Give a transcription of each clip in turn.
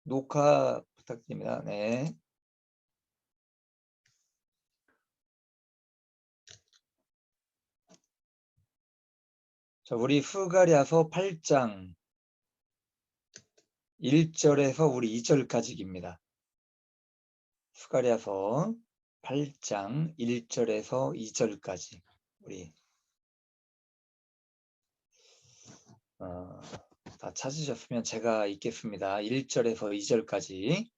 녹화 부탁드립니다. 네. 자, 우리 스가랴서 8장 1절에서 우리 2절까지입니다. 스가랴서 8장 1절에서 2절까지 우리 다 찾으셨으면 제가 읽겠습니다. 1절에서 2절까지.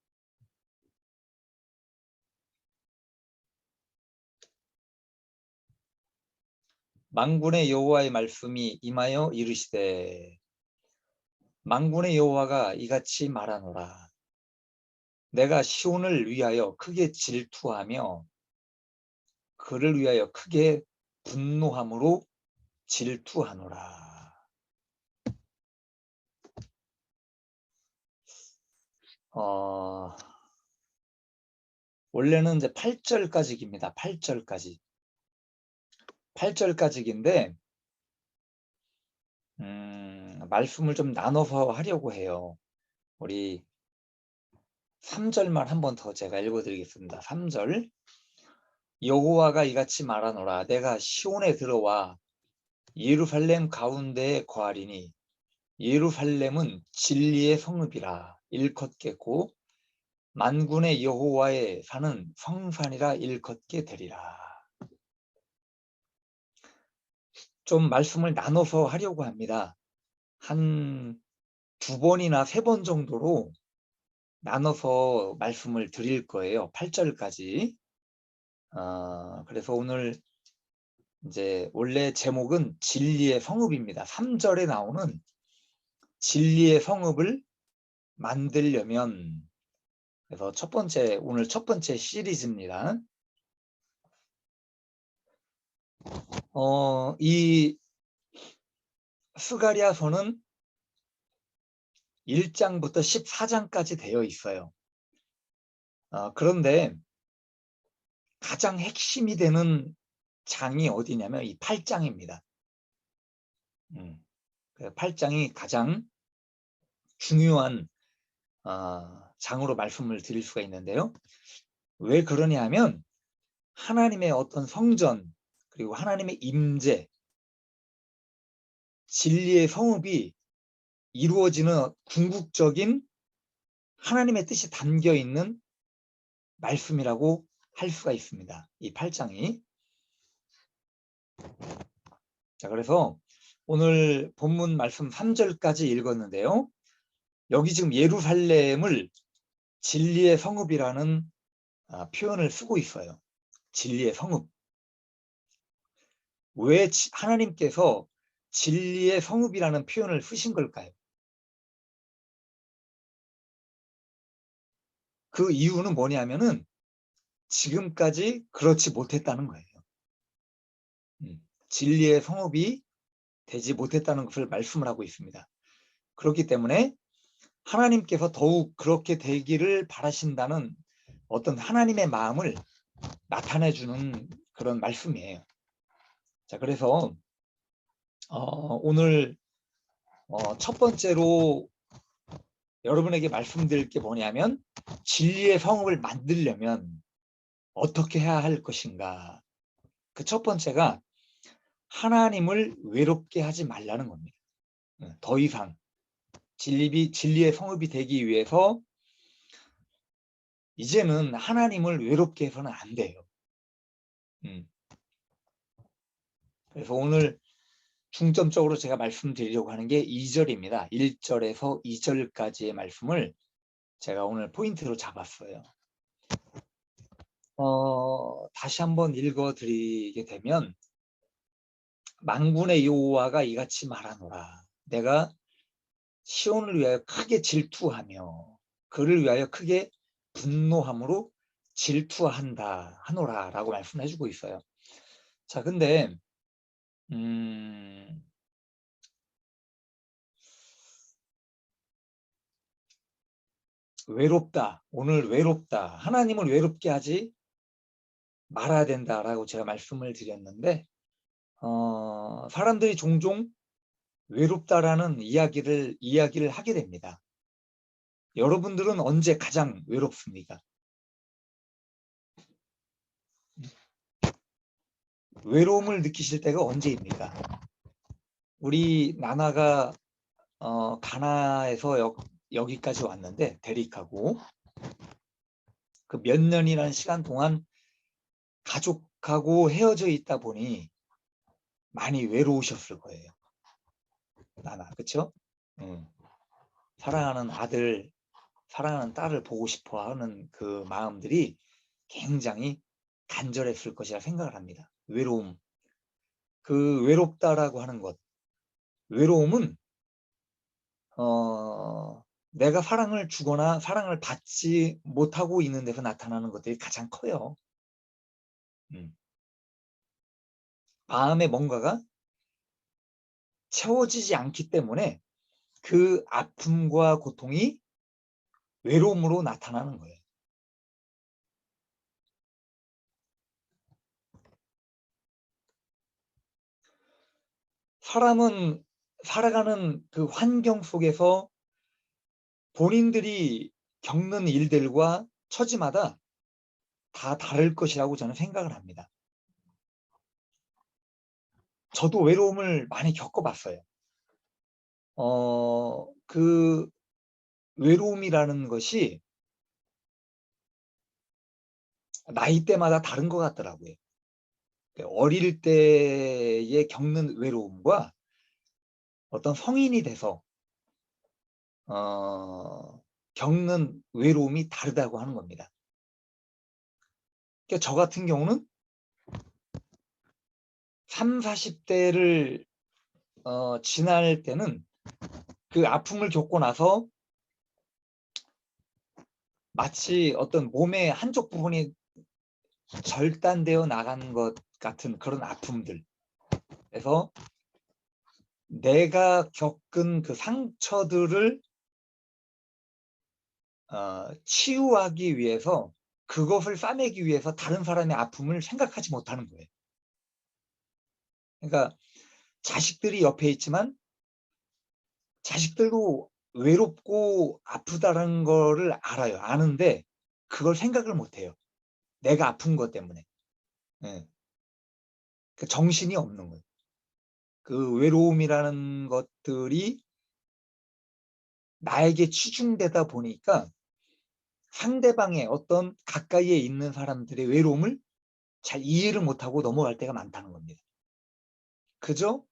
만군의 여호와의 말씀이 임하여 이르시되, 만군의 여호와가 이같이 말하노라. 내가 시온을 위하여 크게 질투하며 그를 위하여 크게 분노함으로 질투하노라. 원래는 이제 8절까지입니다. 8절까지. 8절까지인데 말씀을 좀 나눠서 하려고 해요. 우리 3절만 한 번 더 제가 읽어드리겠습니다. 3절. 여호와가 이같이 말하노라. 내가 시온에 들어와 예루살렘 가운데에 거하리니 예루살렘은 진리의 성읍이라 일컫겠고 만군의 여호와의 산은 성산이라 일컫게 되리라. 좀 말씀을 나눠서 하려고 합니다. 한 2번이나 3번 정도로 나눠서 말씀을 드릴 거예요. 8절까지. 그래서 오늘 이제 원래 제목은 진리의 성읍입니다. 3절에 나오는 진리의 성읍을 만들려면, 그래서 오늘 첫 번째 시리즈입니다. 이 스가랴서는 1장부터 14장까지 되어 있어요. 그런데 가장 핵심이 되는 장이 어디냐면 이 8장입니다. 8장이 가장 중요한 장으로 말씀을 드릴 수가 있는데요. 왜 그러냐 하면 하나님의 어떤 성전, 그리고 하나님의 임재, 진리의 성읍이 이루어지는 궁극적인 하나님의 뜻이 담겨 있는 말씀이라고 할 수가 있습니다. 이 8장이. 자, 그래서 오늘 본문 말씀 3절까지 읽었는데요. 여기 지금 예루살렘을 진리의 성읍이라는 표현을 쓰고 있어요. 진리의 성읍. 왜 하나님께서 진리의 성읍이라는 표현을 쓰신 걸까요? 그 이유는 뭐냐면은 지금까지 그렇지 못했다는 거예요. 진리의 성읍이 되지 못했다는 것을 말씀을 하고 있습니다. 그렇기 때문에 하나님께서 더욱 그렇게 되기를 바라신다는 어떤 하나님의 마음을 나타내주는 그런 말씀이에요. 자, 그래서 오늘 첫 번째로 여러분에게 말씀드릴 게 뭐냐면 진리의 성읍을 만들려면 어떻게 해야 할 것인가. 그 첫 번째가 하나님을 외롭게 하지 말라는 겁니다. 더 이상 진리의 성읍이 되기 위해서 이제는 하나님을 외롭게 해서는 안 돼요. 그래서 오늘 중점적으로 제가 말씀드리려고 하는 게 2절입니다. 1절에서 2절까지의 말씀을 제가 오늘 포인트로 잡았어요. 다시 한번 읽어드리게 되면 만군의 여호와가 이같이 말하노라. 내가 시온을 위하여 크게 질투하며 그를 위하여 크게 분노함으로 질투하노라 라고 말씀해주고 있어요. 자, 근데 외롭다, 오늘 외롭다, 하나님을 외롭게 하지 말아야 된다라고 제가 말씀을 드렸는데 사람들이 종종 외롭다라는 이야기를 하게 됩니다. 여러분들은 언제 가장 외롭습니까? 외로움을 느끼실 때가 언제입니까? 우리 나나가 가나에서 여기까지 왔는데 대릭하고 그 몇 년이라는 시간 동안 가족하고 헤어져 있다 보니 많이 외로우셨을 거예요. 나나, 그렇죠? 사랑하는 아들, 사랑하는 딸을 보고 싶어 하는 그 마음들이 굉장히 간절했을 것이라 생각을 합니다. 외로움. 그 외롭다라고 하는 것. 외로움은 내가 사랑을 주거나 사랑을 받지 못하고 있는 데서 나타나는 것들이 가장 커요. 마음에 뭔가가 채워지지 않기 때문에 그 아픔과 고통이 외로움으로 나타나는 거예요. 사람은 살아가는 그 환경 속에서 본인들이 겪는 일들과 처지마다 다 다를 것이라고 저는 생각을 합니다. 저도 외로움을 많이 겪어봤어요. 그 외로움이라는 것이 나이대마다 다른 것 같더라고요. 어릴 때에 겪는 외로움과 어떤 성인이 돼서 겪는 외로움이 다르다고 하는 겁니다. 그러니까 저 같은 경우는 30, 40대를 지날 때는 그 아픔을 겪고 나서 마치 어떤 몸의 한쪽 부분이 절단되어 나간 것 같은 그런 아픔들. 그래서 내가 겪은 그 상처들을 치유하기 위해서 그것을 싸매기 위해서 다른 사람의 아픔을 생각하지 못하는 거예요. 그러니까 자식들이 옆에 있지만 자식들도 외롭고 아프다는 거를 알아요. 아는데 그걸 생각을 못해요. 내가 아픈 것 때문에. 네. 그 정신이 없는 거예요. 그 외로움이라는 것들이 나에게 치중되다 보니까 상대방의 어떤 가까이에 있는 사람들의 외로움을 잘 이해를 못하고 넘어갈 때가 많다는 겁니다. 그저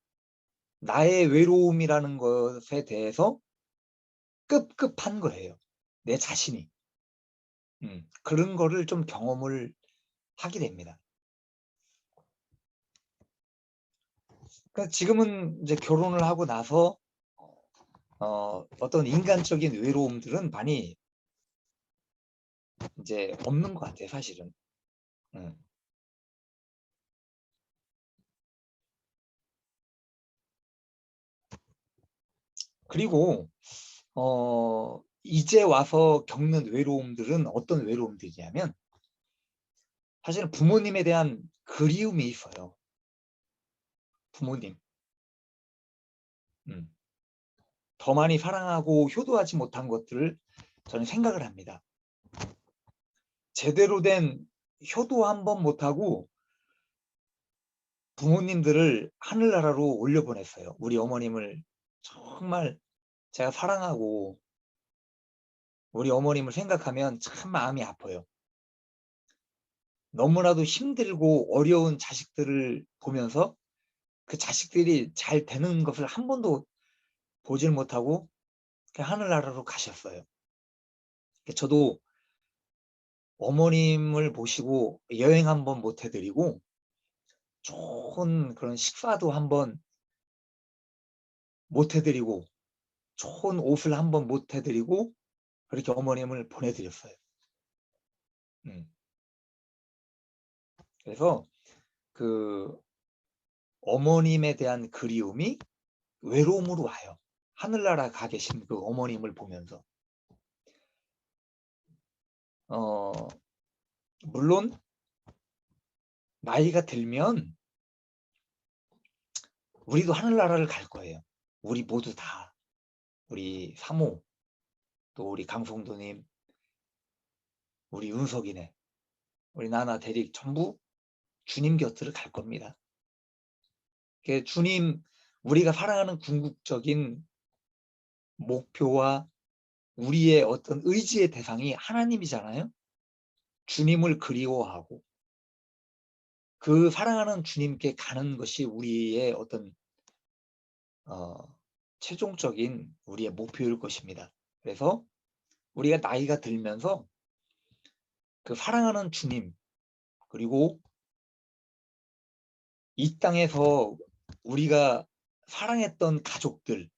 나의 외로움이라는 것에 대해서 급급한 거예요. 내 자신이. 그런 거를 좀 경험을 하게 됩니다. 그러니까 지금은 이제 결혼을 하고 나서 어떤 인간적인 외로움들은 많이 이제 없는 것 같아요, 사실은. 그리고 이제 와서 겪는 외로움들은 어떤 외로움들이냐면 사실은 부모님에 대한 그리움이 있어요. 부모님. 더 많이 사랑하고 효도하지 못한 것들을 저는 생각을 합니다. 제대로 된 효도 한 번 못하고 부모님들을 하늘나라로 올려보냈어요. 우리 어머님을 정말 제가 사랑하고 우리 어머님을 생각하면 참 마음이 아파요. 너무나도 힘들고 어려운 자식들을 보면서 그 자식들이 잘 되는 것을 한 번도 보질 못하고 하늘나라로 가셨어요. 저도 어머님을 모시고 여행 한번 못 해드리고 좋은 그런 식사도 한번 못 해드리고 좋은 옷을 한번 못 해드리고 그렇게 어머님을 보내드렸어요. 그래서 그 어머님에 대한 그리움이 외로움으로 와요. 하늘나라 가 계신 그 어머님을 보면서. 물론 나이가 들면 우리도 하늘나라를 갈 거예요. 우리 모두 다. 우리 사모 또 우리 강성도님, 우리 윤석이네, 우리 나나 대릭 전부 주님 곁으로 갈 겁니다. 주님, 우리가 살아가는 궁극적인 목표와 우리의 어떤 의지의 대상이 하나님이잖아요. 주님을 그리워하고 그 사랑하는 주님께 가는 것이 우리의 어떤 최종적인 우리의 목표일 것입니다. 그래서 우리가 나이가 들면서 그 사랑하는 주님, 그리고 이 땅에서 우리가 사랑했던 가족들,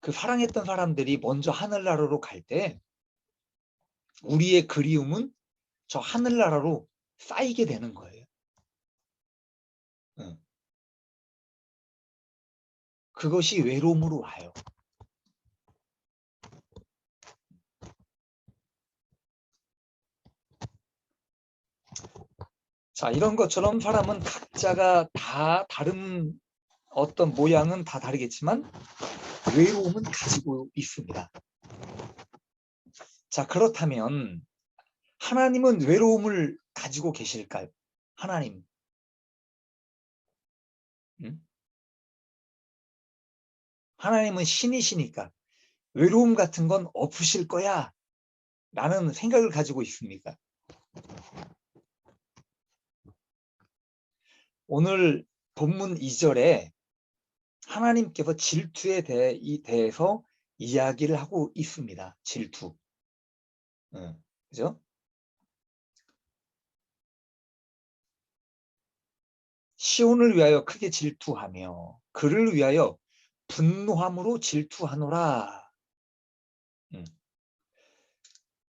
그 사랑했던 사람들이 먼저 하늘나라로 갈 때 우리의 그리움은 저 하늘나라로 쌓이게 되는 거예요. 그것이 외로움으로 와요. 자, 이런 것처럼 사람은 각자가 다 다른 어떤 모양은 다 다르겠지만 외로움은 가지고 있습니다. 자, 그렇다면 하나님은 외로움을 가지고 계실까요? 하나님. 하나님은 신이시니까 외로움 같은 건 없으실 거야 라는 생각을 가지고 있습니까? 오늘 본문 2절에 하나님께서 질투에 대해서 이야기를 하고 있습니다. 질투. 그죠? 시온을 위하여 크게 질투하며 그를 위하여 분노함으로 질투하노라.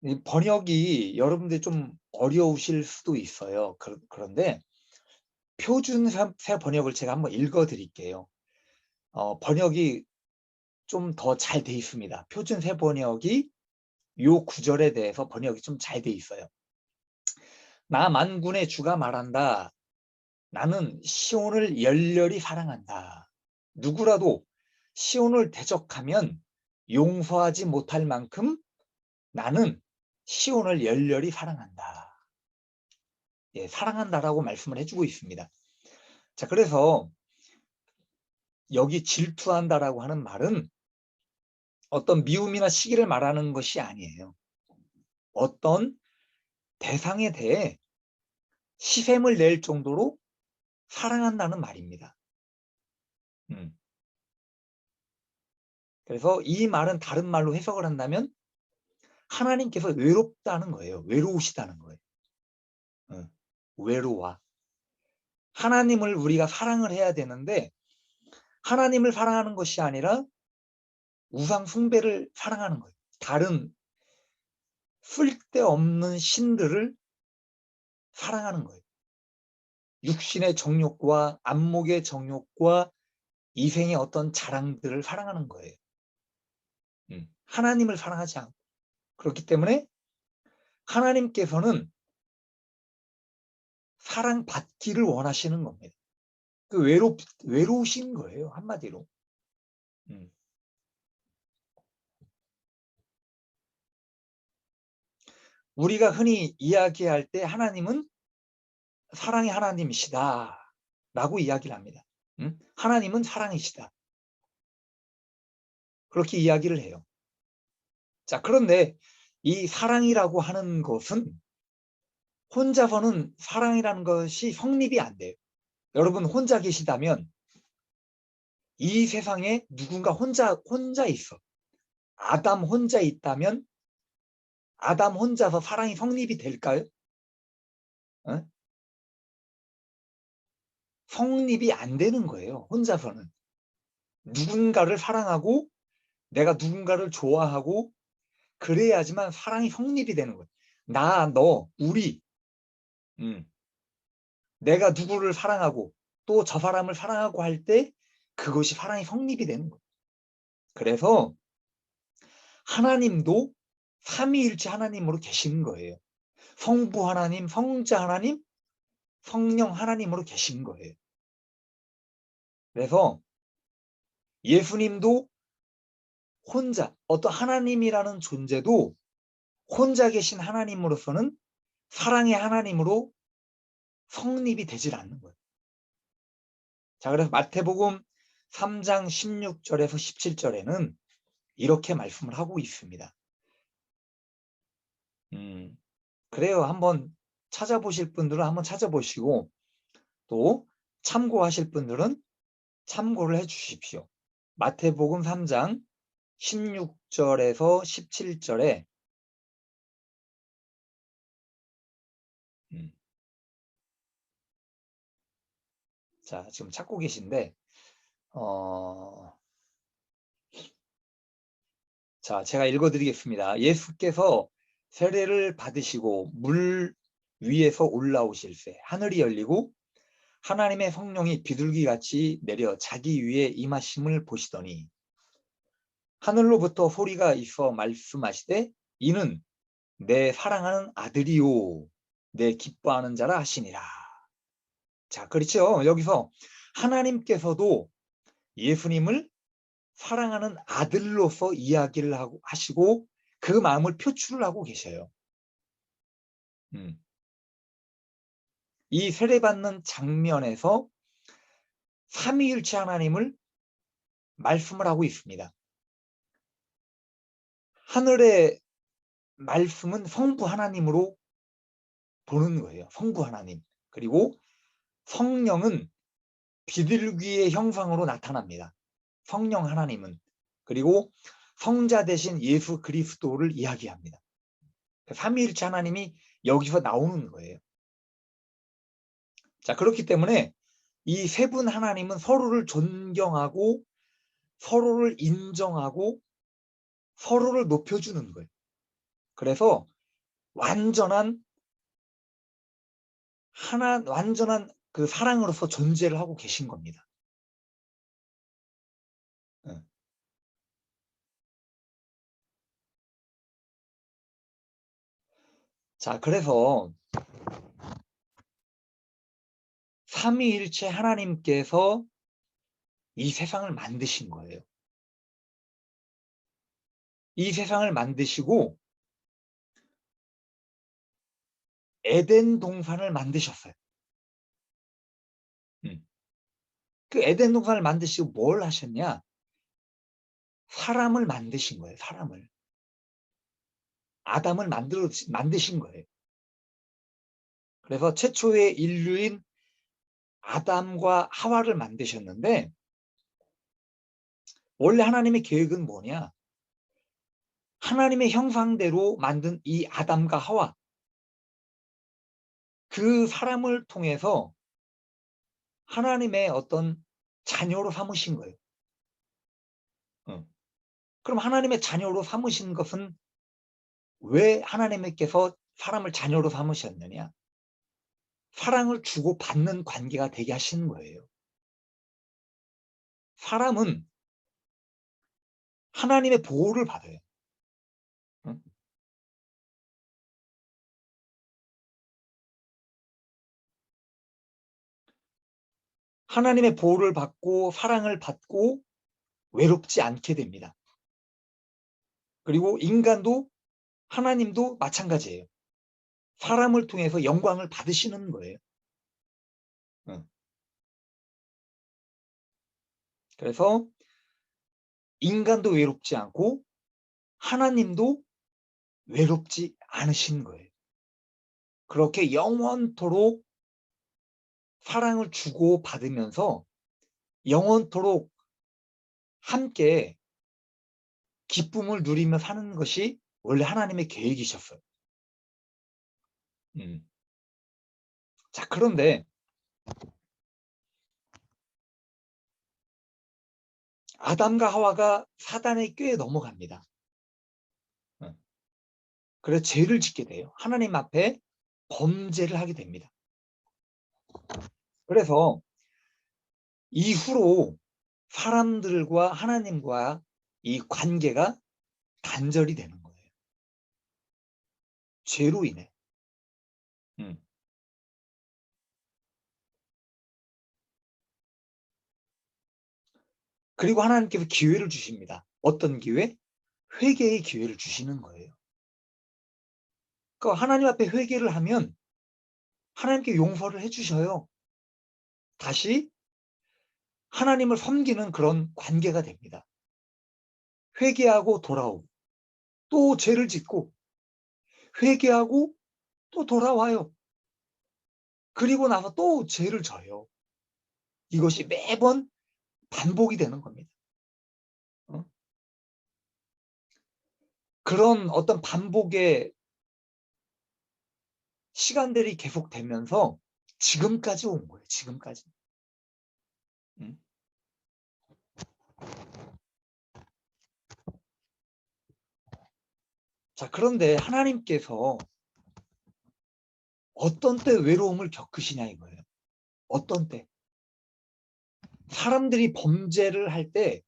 이 번역이 여러분들 좀 어려우실 수도 있어요. 그런데 표준세 번역을 제가 한번 읽어 드릴게요. 번역이 좀 더 잘 돼 있습니다. 표준세 번역이 요 구절에 대해서 번역이 좀 잘 돼 있어요. 나 만군의 주가 말한다. 나는 시온을 열렬히 사랑한다. 누구라도 시온을 대적하면 용서하지 못할 만큼 나는 시온을 열렬히 사랑한다. 예, 사랑한다라고 말씀을 해주고 있습니다. 자, 그래서 여기 질투한다라고 하는 말은 어떤 미움이나 시기를 말하는 것이 아니에요. 어떤 대상에 대해 시샘을 낼 정도로 사랑한다는 말입니다. 그래서 이 말은 다른 말로 해석을 한다면 하나님께서 외롭다는 거예요. 외로우시다는 거예요. 외로워. 하나님을 우리가 사랑을 해야 되는데 하나님을 사랑하는 것이 아니라 우상 숭배를 사랑하는 거예요. 다른 쓸데없는 신들을 사랑하는 거예요. 육신의 정욕과 안목의 정욕과 이생의 어떤 자랑들을 사랑하는 거예요. 하나님을 사랑하지 않고. 그렇기 때문에 하나님께서는 사랑받기를 원하시는 겁니다. 그 외로우신 거예요. 한마디로. 우리가 흔히 이야기할 때 하나님은 사랑의 하나님이시다 라고 이야기를 합니다. 하나님은 사랑이시다. 그렇게 이야기를 해요. 자, 그런데 이 사랑이라고 하는 것은 혼자서는 사랑이라는 것이 성립이 안 돼요. 여러분 혼자 계시다면 이 세상에 누군가 혼자 있어. 아담 혼자 있다면 아담 혼자서 사랑이 성립이 될까요? 성립이 안 되는 거예요. 혼자서는. 누군가를 사랑하고 내가 누군가를 좋아하고 그래야지만 사랑이 성립이 되는 거예요. 나, 너, 우리. 내가 누구를 사랑하고 또 저 사람을 사랑하고 할 때 그것이 사랑이 성립이 되는 거예요. 그래서 하나님도 삼위일체 하나님으로 계신 거예요. 성부 하나님, 성자 하나님, 성령 하나님으로 계신 거예요. 그래서 예수님도 혼자 어떤 하나님이라는 존재도 혼자 계신 하나님으로서는 사랑의 하나님으로 성립이 되질 않는 거예요. 자, 그래서 마태복음 3장 16절에서 17절에는 이렇게 말씀을 하고 있습니다. 그래요. 한번 찾아보실 분들은 한번 찾아보시고 또 참고하실 분들은 참고를 해 주십시오. 마태복음 3장 16절에서 17절에 자, 지금 찾고 계신데 자, 제가 읽어드리겠습니다. 예수께서 세례를 받으시고 물 위에서 올라오실새 하늘이 열리고 하나님의 성령이 비둘기같이 내려 자기 위에 임하심을 보시더니 하늘로부터 소리가 있어 말씀하시되 이는 내 사랑하는 아들이요 내 기뻐하는 자라 하시니라. 자, 그렇죠. 여기서 하나님께서도 예수님을 사랑하는 아들로서 이야기를 하시고 그 마음을 표출을 하고 계셔요. 이 세례받는 장면에서 삼위일체 하나님을 말씀을 하고 있습니다. 하늘의 말씀은 성부 하나님으로 보는 거예요. 성부 하나님. 그리고 성령은 비둘기의 형상으로 나타납니다. 성령 하나님은. 그리고 성자 대신 예수 그리스도를 이야기합니다. 삼위일체 하나님이 여기서 나오는 거예요. 자, 그렇기 때문에 이 세 분 하나님은 서로를 존경하고 서로를 인정하고 서로를 높여주는 거예요. 그래서 완전한 그 사랑으로서 존재를 하고 계신 겁니다. 자, 그래서 삼위일체 하나님께서 이 세상을 만드신 거예요. 이 세상을 만드시고 에덴 동산을 만드셨어요. 그 에덴 동산을 만드시고 뭘 하셨냐? 사람을 만드신 거예요. 사람을. 아담을 만드신 거예요. 그래서 최초의 인류인 아담과 하와를 만드셨는데 원래 하나님의 계획은 뭐냐? 하나님의 형상대로 만든 이 아담과 하와 그 사람을 통해서 하나님의 어떤 자녀로 삼으신 거예요. 그럼 하나님의 자녀로 삼으신 것은 왜 하나님께서 사람을 자녀로 삼으셨느냐? 사랑을 주고 받는 관계가 되게 하시는 거예요. 사람은 하나님의 보호를 받아요. 하나님의 보호를 받고 사랑을 받고 외롭지 않게 됩니다. 그리고 인간도 하나님도 마찬가지예요. 사람을 통해서 영광을 받으시는 거예요. 그래서 인간도 외롭지 않고 하나님도 외롭지 않으신 거예요. 그렇게 영원토록 사랑을 주고 받으면서 영원토록 함께 기쁨을 누리며 사는 것이 원래 하나님의 계획이셨어요. 자, 그런데 아담과 하와가 사단의 꾀에 넘어갑니다. 그래서 죄를 짓게 돼요. 하나님 앞에 범죄를 하게 됩니다. 그래서 이후로 사람들과 하나님과 이 관계가 단절이 되는 거예요. 죄로 인해. 그리고 하나님께서 기회를 주십니다. 어떤 기회? 회개의 기회를 주시는 거예요. 그러니까 하나님 앞에 회개를 하면 하나님께 용서를 해 주셔요. 다시 하나님을 섬기는 그런 관계가 됩니다. 회개하고 돌아오고 또 죄를 짓고 회개하고 또 돌아와요. 그리고 나서 또 죄를 져요. 이것이 매번 반복이 되는 겁니다. 어? 그런 어떤 반복의 시간들이 계속되면서 지금까지 온 거예요. 지금까지. 음. 자, 그런데 하나님께서 어떤 때 외로움을 겪으시냐 이거예요. 어떤 때. 사람들이 범죄를 할 때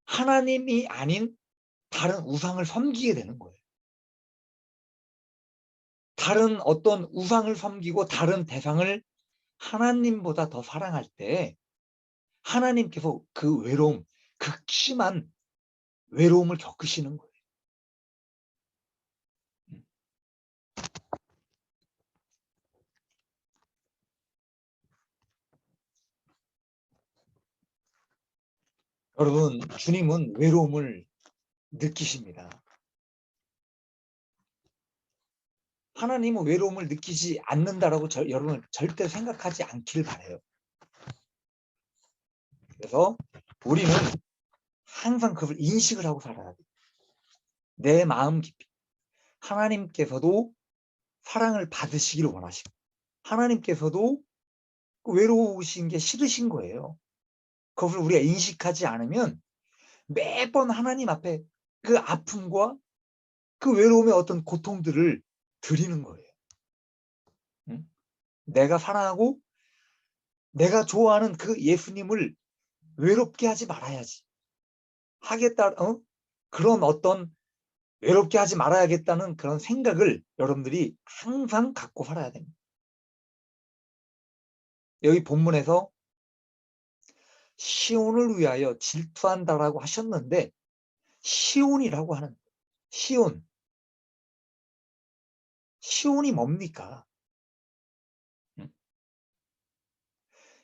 하나님이 아닌 다른 우상을 섬기게 되는 거예요. 다른 어떤 우상을 섬기고 다른 대상을 하나님보다 더 사랑할 때 하나님께서 그 외로움, 극심한 외로움을 겪으시는 거예요. 음. 여러분, 주님은 외로움을 느끼십니다. 하나님은 외로움을 느끼지 않는다라고 여러분 절대 생각하지 않기를 바라요. 그래서 우리는 항상 그걸 인식을 하고 살아야 돼요. 내 마음 깊이. 하나님께서도 사랑을 받으시기를 원하시고 하나님께서도 그 외로우신 게 싫으신 거예요. 그것을 우리가 인식하지 않으면 매번 하나님 앞에 그 아픔과 그 외로움의 어떤 고통들을 드리는 거예요. 응? 내가 사랑하고 내가 좋아하는 그 예수님을 외롭게 하지 말아야지. 하겠다, 그런 어떤 외롭게 하지 말아야겠다는 그런 생각을 여러분들이 항상 갖고 살아야 됩니다. 여기 본문에서 시온을 위하여 질투한다라고 하셨는데 시온이라고 하는 시온. 시온이 뭡니까?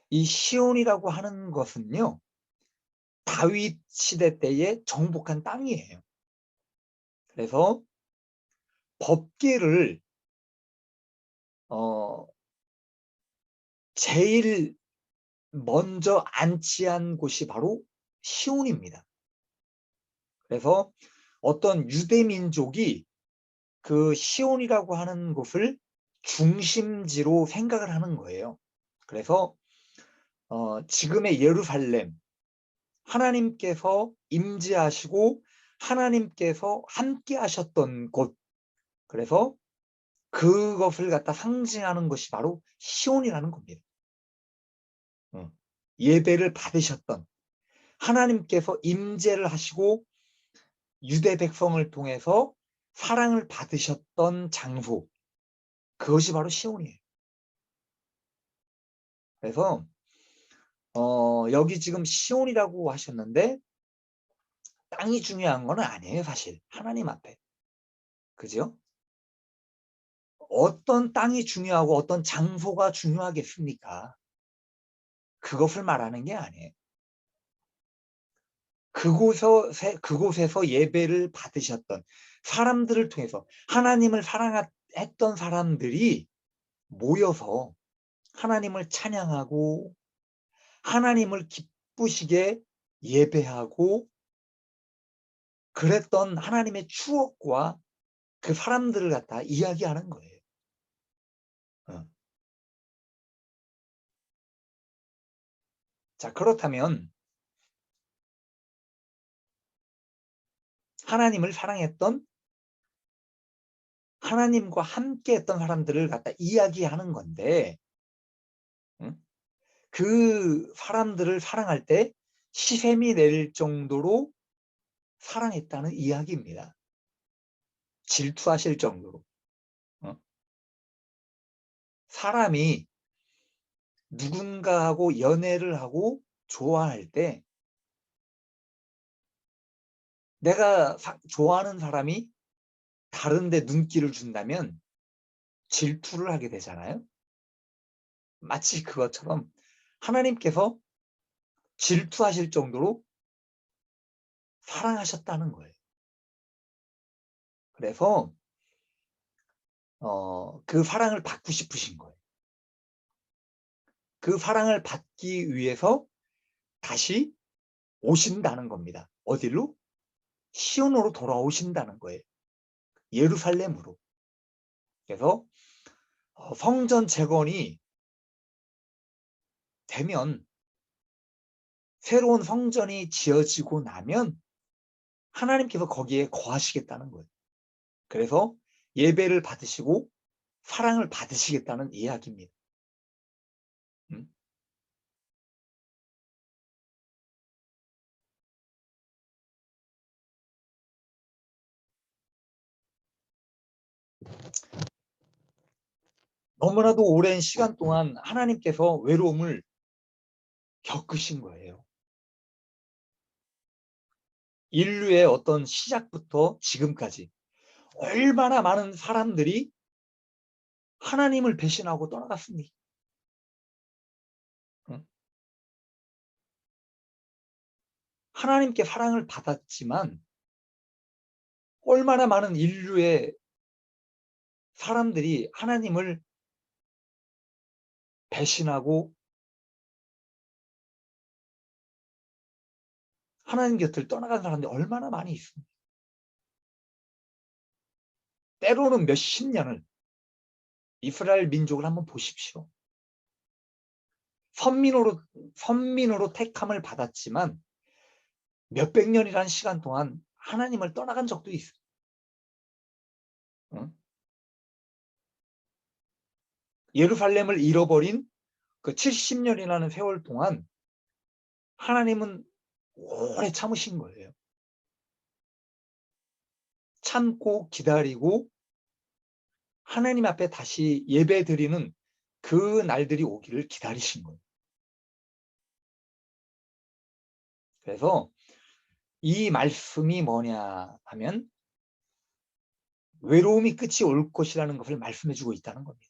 이 시온이라고 하는 것은요. 다윗 시대 때에 정복한 땅이에요. 그래서 법궤를 제일 먼저 안치한 곳이 바로 시온입니다. 그래서 어떤 유대 민족이 그 시온이라고 하는 곳을 중심지로 생각을 하는 거예요. 그래서 지금의 예루살렘, 하나님께서 임재하시고 하나님께서 함께 하셨던 곳, 그래서 그것을 갖다 상징하는 것이 바로 시온이라는 겁니다. 예배를 받으셨던 하나님께서 임재를 하시고 유대 백성을 통해서 사랑을 받으셨던 장소, 그것이 바로 시온이에요. 그래서 여기 지금 시온이라고 하셨는데 땅이 중요한 건 아니에요. 사실 하나님 앞에. 그죠? 어떤 땅이 중요하고 어떤 장소가 중요하겠습니까? 그것을 말하는 게 아니에요. 그곳에서 예배를 받으셨던 사람들을 통해서 하나님을 사랑했던 사람들이 모여서 하나님을 찬양하고 하나님을 기쁘시게 예배하고 그랬던 하나님의 추억과 그 사람들을 갖다 이야기하는 거예요. 자, 그렇다면 하나님을 사랑했던 하나님과 함께 했던 사람들을 갖다 이야기하는 건데 그 사람들을 사랑할 때 시샘이 낼 정도로 사랑했다는 이야기입니다. 질투하실 정도로. 사람이 누군가하고 연애를 하고 좋아할 때 내가 좋아하는 사람이 다른 데 눈길을 준다면 질투를 하게 되잖아요. 마치 그것처럼 하나님께서 질투하실 정도로 사랑하셨다는 거예요. 그래서 그 사랑을 받고 싶으신 거예요. 그 사랑을 받기 위해서 다시 오신다는 겁니다. 어디로? 시온으로 돌아오신다는 거예요. 예루살렘으로. 그래서 성전 재건이 되면, 새로운 성전이 지어지고 나면 하나님께서 거기에 거하시겠다는 거예요. 그래서 예배를 받으시고 사랑을 받으시겠다는 이야기입니다. 너무나도 오랜 시간 동안 하나님께서 외로움을 겪으신 거예요. 인류의 어떤 시작부터 지금까지 얼마나 많은 사람들이 하나님을 배신하고 떠나갔습니까? 하나님께 사랑을 받았지만 얼마나 많은 인류의 사람들이 하나님을 배신하고 하나님 곁을 떠나간 사람들이 얼마나 많이 있습니다. 때로는 몇십 년을, 이스라엘 민족을 한번 보십시오. 선민으로 택함을 받았지만 몇백 년이라는 시간 동안 하나님을 떠나간 적도 있어요. 예루살렘을 잃어버린 그 70년이라는 세월 동안 하나님은 오래 참으신 거예요. 참고 기다리고 하나님 앞에 다시 예배 드리는 그 날들이 오기를 기다리신 거예요. 그래서 이 말씀이 뭐냐 하면 외로움이 끝이 올 것이라는 것을 말씀해 주고 있다는 겁니다.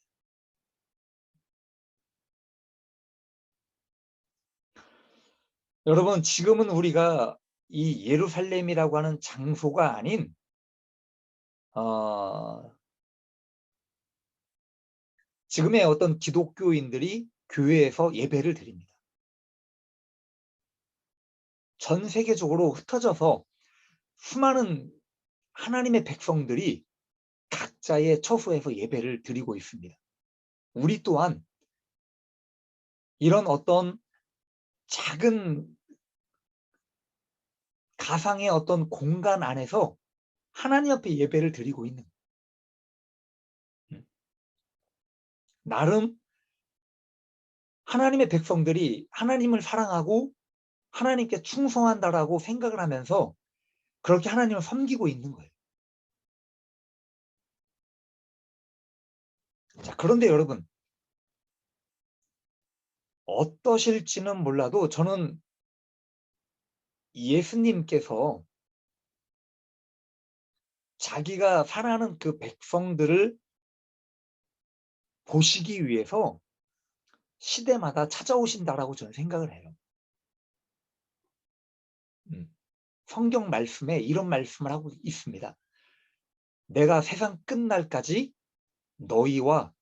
여러분, 지금은 우리가 이 예루살렘이라고 하는 장소가 아닌 지금의 어떤 기독교인들이 교회에서 예배를 드립니다. 전 세계적으로 흩어져서 수많은 하나님의 백성들이 각자의 처소에서 예배를 드리고 있습니다. 우리 또한 이런 어떤 작은 가상의 어떤 공간 안에서 하나님 앞에 예배를 드리고 있는, 나름 하나님의 백성들이 하나님을 사랑하고 하나님께 충성한다라고 생각을 하면서 그렇게 하나님을 섬기고 있는 거예요. 자, 그런데 여러분, 어떠실지는 몰라도 저는 예수님께서 자기가 사랑하는 그 백성들을 보시기 위해서 시대마다 찾아오신다라고 저는 생각을 해요. 성경 말씀에 이런 말씀을 하고 있습니다. 내가 세상 끝날까지 너희와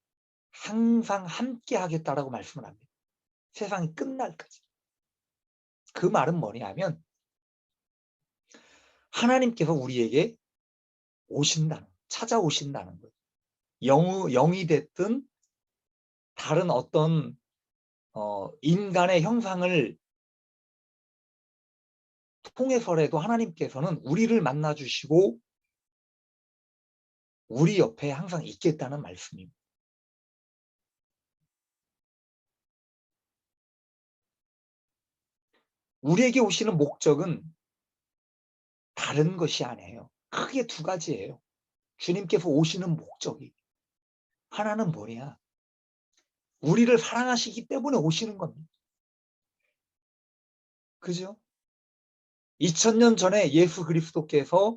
항상 함께 하겠다라고 말씀을 합니다. 세상이 끝날까지. 그 말은 뭐냐면 하나님께서 우리에게 찾아오신다는 거예요. 영이 됐든 다른 어떤 인간의 형상을 통해서라도 하나님께서는 우리를 만나주시고 우리 옆에 항상 있겠다는 말씀입니다. 우리에게 오시는 목적은 다른 것이 아니에요. 크게 두 가지예요. 주님께서 오시는 목적이. 하나는 뭐냐? 우리를 사랑하시기 때문에 오시는 겁니다. 그죠? 2000년 전에 예수 그리스도께서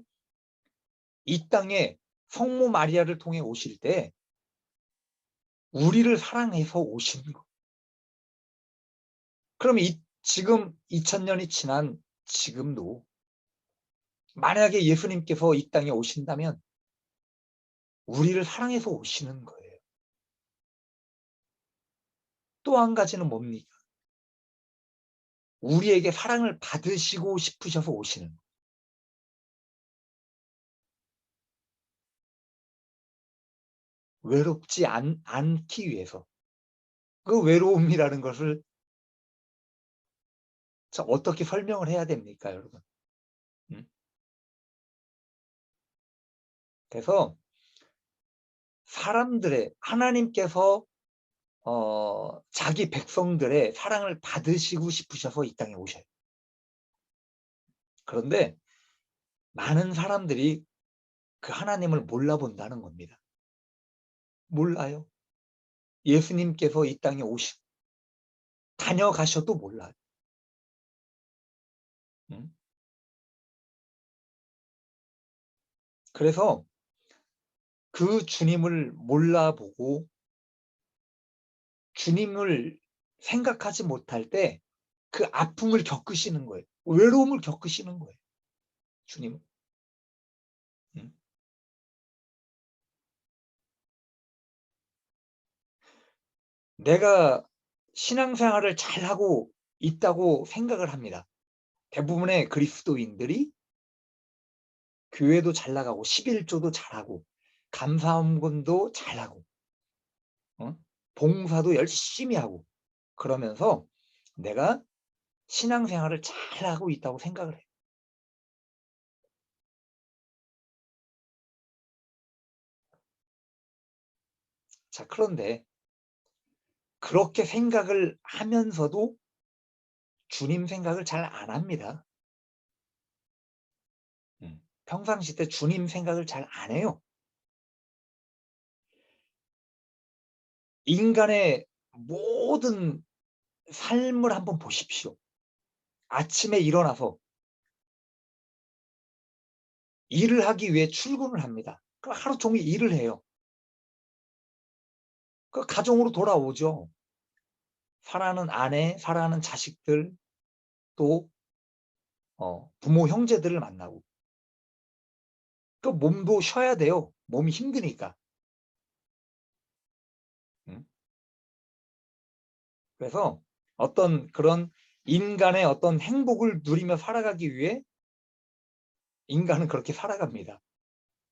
이 땅에 성모 마리아를 통해 오실 때 우리를 사랑해서 오신 거. 그럼 지금 2000년이 지난 지금도 만약에 예수님께서 이 땅에 오신다면 우리를 사랑해서 오시는 거예요. 또 한 가지는 뭡니까? 우리에게 사랑을 받으시고 싶으셔서 오시는 거예요. 외롭지 않기 위해서. 그 외로움이라는 것을 어떻게 설명을 해야 됩니까, 여러분? 그래서 사람들의 하나님께서 자기 백성들의 사랑을 받으시고 싶으셔서 이 땅에 오셔요. 그런데 많은 사람들이 그 하나님을 몰라본다는 겁니다. 몰라요. 예수님께서 이 땅에 다녀가셔도 몰라요. 그래서 그 주님을 몰라보고 주님을 생각하지 못할 때 그 아픔을 겪으시는 거예요. 외로움을 겪으시는 거예요. 주님은. 내가 신앙생활을 잘하고 있다고 생각을 합니다. 대부분의 그리스도인들이 교회도 잘 나가고 11조도 잘하고 감사헌금도 잘하고 봉사도 열심히 하고 그러면서 내가 신앙생활을 잘하고 있다고 생각을 해요. 자, 그런데 그렇게 생각을 하면서도 주님 생각을 잘 안 합니다. 평상시 때 주님 생각을 잘 안 해요. 인간의 모든 삶을 한번 보십시오. 아침에 일어나서 일을 하기 위해 출근을 합니다. 하루 종일 일을 해요. 그 가정으로 돌아오죠. 사랑하는 아내, 사랑하는 자식들, 또 부모, 형제들을 만나고. 그 몸도 쉬어야 돼요. 몸이 힘드니까. 그래서 어떤 그런 인간의 어떤 행복을 누리며 살아가기 위해 인간은 그렇게 살아갑니다.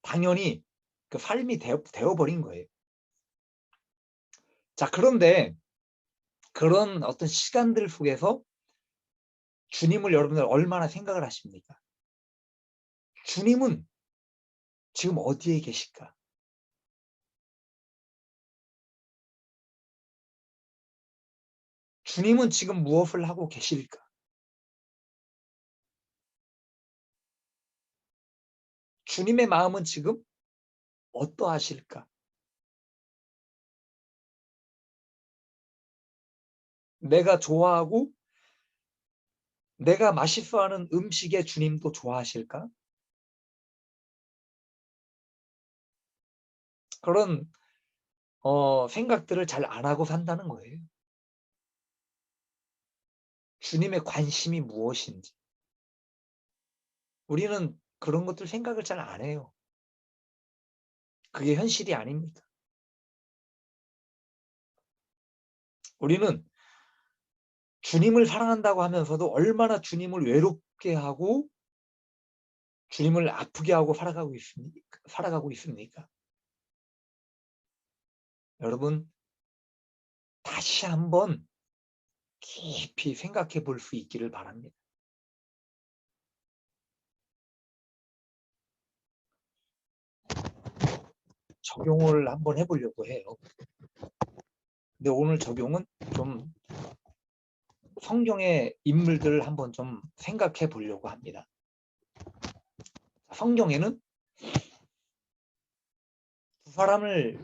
당연히 그 삶이 되어버린 거예요. 자, 그런데 그런 어떤 시간들 속에서 주님을 여러분들 얼마나 생각을 하십니까? 주님은 지금 어디에 계실까? 주님은 지금 무엇을 하고 계실까? 주님의 마음은 지금 어떠하실까? 내가 좋아하고 내가 맛있어하는 음식에 주님도 좋아하실까? 그런 생각들을 잘 안 하고 산다는 거예요. 주님의 관심이 무엇인지. 우리는 그런 것들 생각을 잘 안 해요. 그게 현실이 아닙니다. 우리는 주님을 사랑한다고 하면서도 얼마나 주님을 외롭게 하고 주님을 아프게 하고 살아가고 있습니까? 여러분, 다시 한번 깊이 생각해 볼 수 있기를 바랍니다. 적용을 한번 해보려고 해요. 근데 오늘 적용은 좀 성경의 인물들을 한번 좀 생각해 보려고 합니다. 성경에는 두 사람을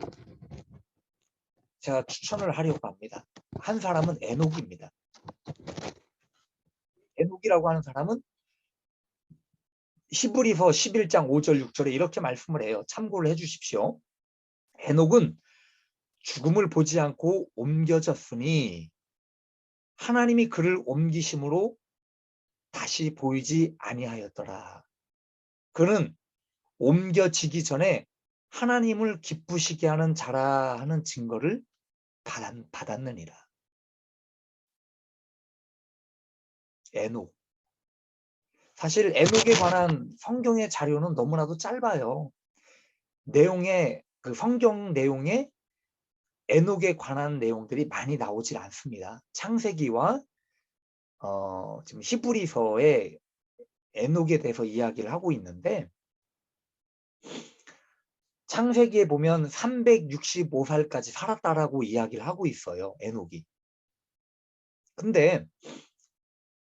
제가 추천을 하려고 합니다. 한 사람은 에녹입니다. 에녹이라고 하는 사람은 히브리서 11장 5절 6절에 이렇게 말씀을 해요. 참고를 해주십시오. 에녹은 죽음을 보지 않고 옮겨졌으니 하나님이 그를 옮기심으로 다시 보이지 아니하였더라. 그는 옮겨지기 전에 하나님을 기쁘시게 하는 자라 하는 증거를 받았느니라. 에녹. 사실 에녹에 관한 성경의 자료는 너무나도 짧아요. 그 성경 내용에 에녹에 관한 내용들이 많이 나오질 않습니다. 창세기와 지금 히브리서에 에녹에 대해서 이야기를 하고 있는데, 창세기에 보면 365살까지 살았다라고 이야기를 하고 있어요. 에녹이. 근데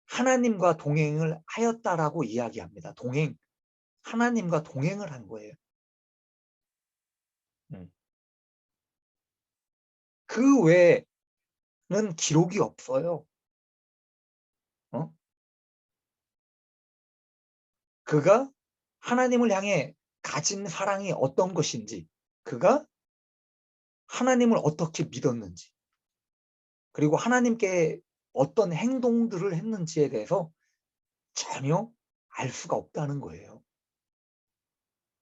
하나님과 동행을 하였다라고 이야기합니다. 하나님과 동행을 한 거예요. 그 외에는 기록이 없어요. 그가 하나님을 향해 가진 사랑이 어떤 것인지, 그가 하나님을 어떻게 믿었는지, 그리고 하나님께 어떤 행동들을 했는지에 대해서 전혀 알 수가 없다는 거예요.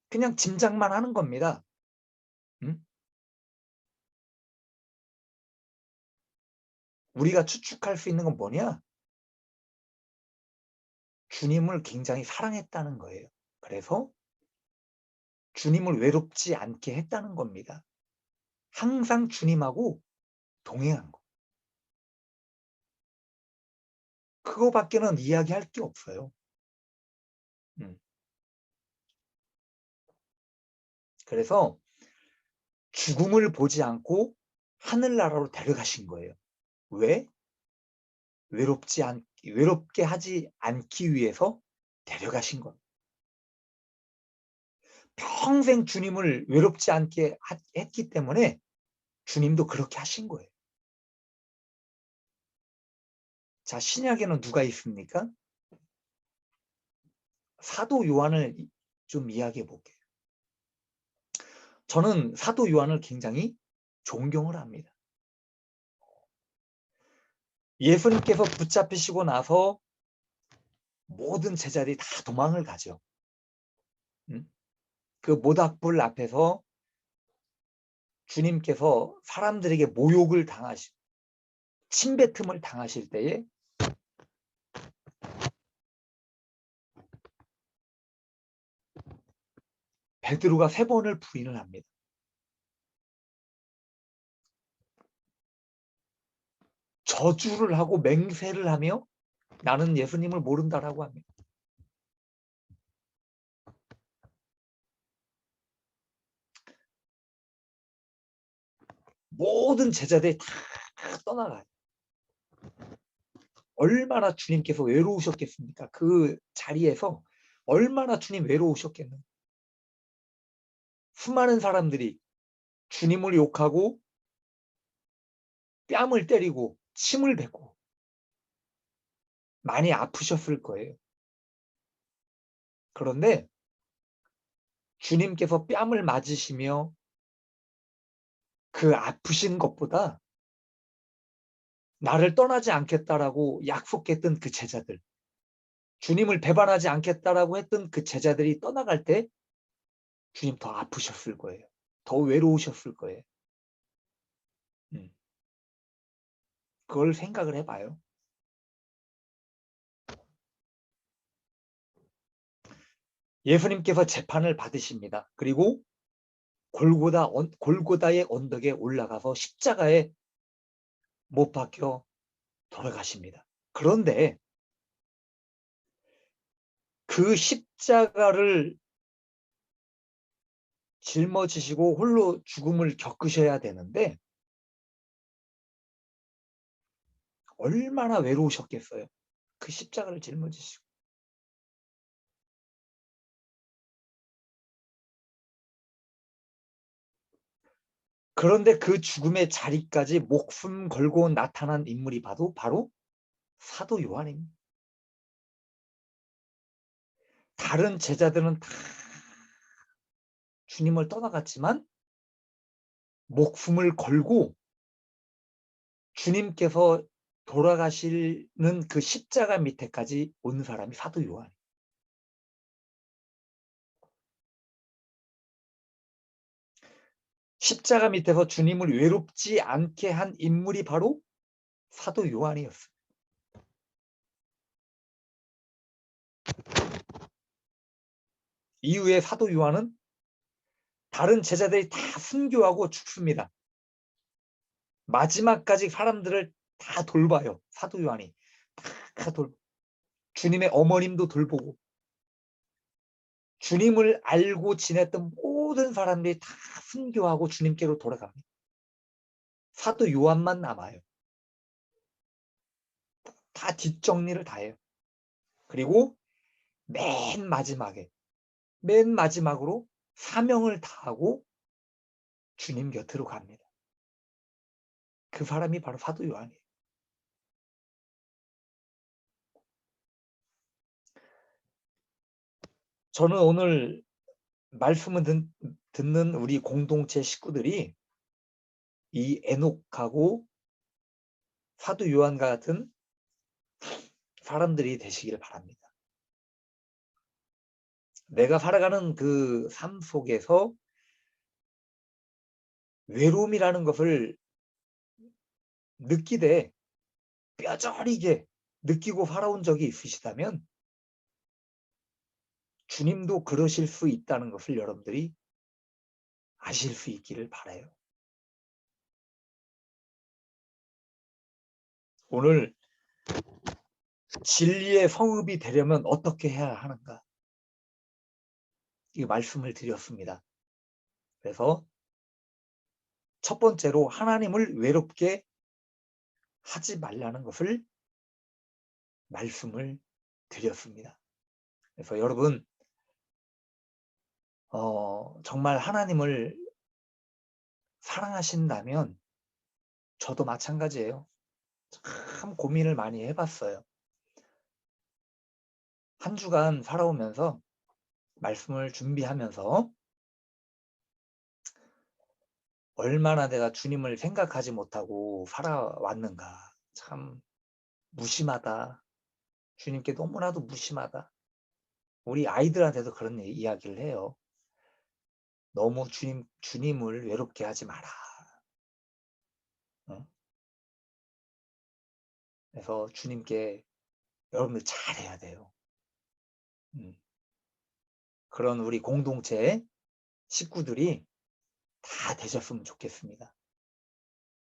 그냥 짐작만 하는 겁니다. 우리가 추측할 수 있는 건 뭐냐? 주님을 굉장히 사랑했다는 거예요. 그래서 주님을 외롭지 않게 했다는 겁니다. 항상 주님하고 동행한 거. 그거밖에는 이야기할 게 없어요. 그래서 죽음을 보지 않고 하늘나라로 데려가신 거예요. 왜? 외롭게 하지 않기 위해서 데려가신 것. 평생 주님을 외롭지 않게 했기 때문에 주님도 그렇게 하신 거예요. 자, 신약에는 누가 있습니까? 사도 요한을 좀 이야기해 볼게요. 저는 사도 요한을 굉장히 존경을 합니다. 예수님께서 붙잡히시고 나서 모든 제자들이 다 도망을 가죠. 그 모닥불 앞에서 주님께서 사람들에게 모욕을 침뱉음을 당하실 때에 베드로가 3번을 부인을 합니다. 저주를 하고 맹세를 하며 나는 예수님을 모른다라고 합니다. 모든 제자들이 다 떠나가요. 얼마나 주님께서 외로우셨겠습니까? 그 자리에서 얼마나 주님 외로우셨겠는가. 수많은 사람들이 주님을 욕하고 뺨을 때리고 침을 뱉고 많이 아프셨을 거예요. 그런데 주님께서 뺨을 맞으시며 그 아프신 것보다 나를 떠나지 않겠다라고 약속했던 그 제자들, 주님을 배반하지 않겠다라고 했던 그 제자들이 떠나갈 때 주님 더 아프셨을 거예요. 더 외로우셨을 거예요. 그걸 생각을 해봐요. 예수님께서 재판을 받으십니다. 그리고 골고다의 언덕에 올라가서 십자가에 못 박혀 돌아가십니다. 그런데 그 십자가를 짊어지시고 홀로 죽음을 겪으셔야 되는데 얼마나 외로우셨겠어요. 그 십자가를 짊어지시고. 그런데 그 죽음의 자리까지 목숨 걸고 나타난 인물이 바로 사도 요한입니다. 다른 제자들은 다 주님을 떠나갔지만 목숨을 걸고 주님께서 돌아가시는 그 십자가 밑에까지 온 사람이 사도 요한이에요. 십자가 밑에서 주님을 외롭지 않게 한 인물이 바로 사도 요한이었어요. 이후에 사도 요한은 다른 제자들이 다 순교하고 죽습니다. 마지막까지 사람들을 다 돌봐요. 사도 요한이 다 주님의 어머님도 돌보고 주님을 알고 지냈던 모든 사람들이 다 순교하고 주님께로 돌아갑니다. 사도 요한만 남아요. 다 뒷정리를 다 해요. 그리고 맨 마지막으로 사명을 다하고 주님 곁으로 갑니다. 그 사람이 바로 사도 요한이에요. 저는 오늘 말씀을 듣는 우리 공동체 식구들이 이 에녹하고 사도 요한 같은 사람들이 되시기를 바랍니다. 내가 살아가는 그 삶 속에서 외로움이라는 것을 느끼되 뼈저리게 느끼고 살아온 적이 있으시다면 주님도 그러실 수 있다는 것을 여러분들이 아실 수 있기를 바라요. 오늘 진리의 성읍이 되려면 어떻게 해야 하는가? 이 말씀을 드렸습니다. 그래서 첫 번째로 하나님을 외롭게 하지 말라는 것을 말씀을 드렸습니다. 그래서 여러분 정말 하나님을 사랑하신다면 저도 마찬가지예요. 참 고민을 많이 해봤어요. 한 주간 살아오면서 말씀을 준비하면서 얼마나 내가 주님을 생각하지 못하고 살아왔는가. 참 무심하다. 주님께 너무나도 무심하다. 우리 아이들한테도 그런 이야기를 해요. 너무 주님을 외롭게 하지 마라. 그래서 주님께 여러분들 잘해야 돼요. 그런 우리 공동체 식구들이 다 되셨으면 좋겠습니다.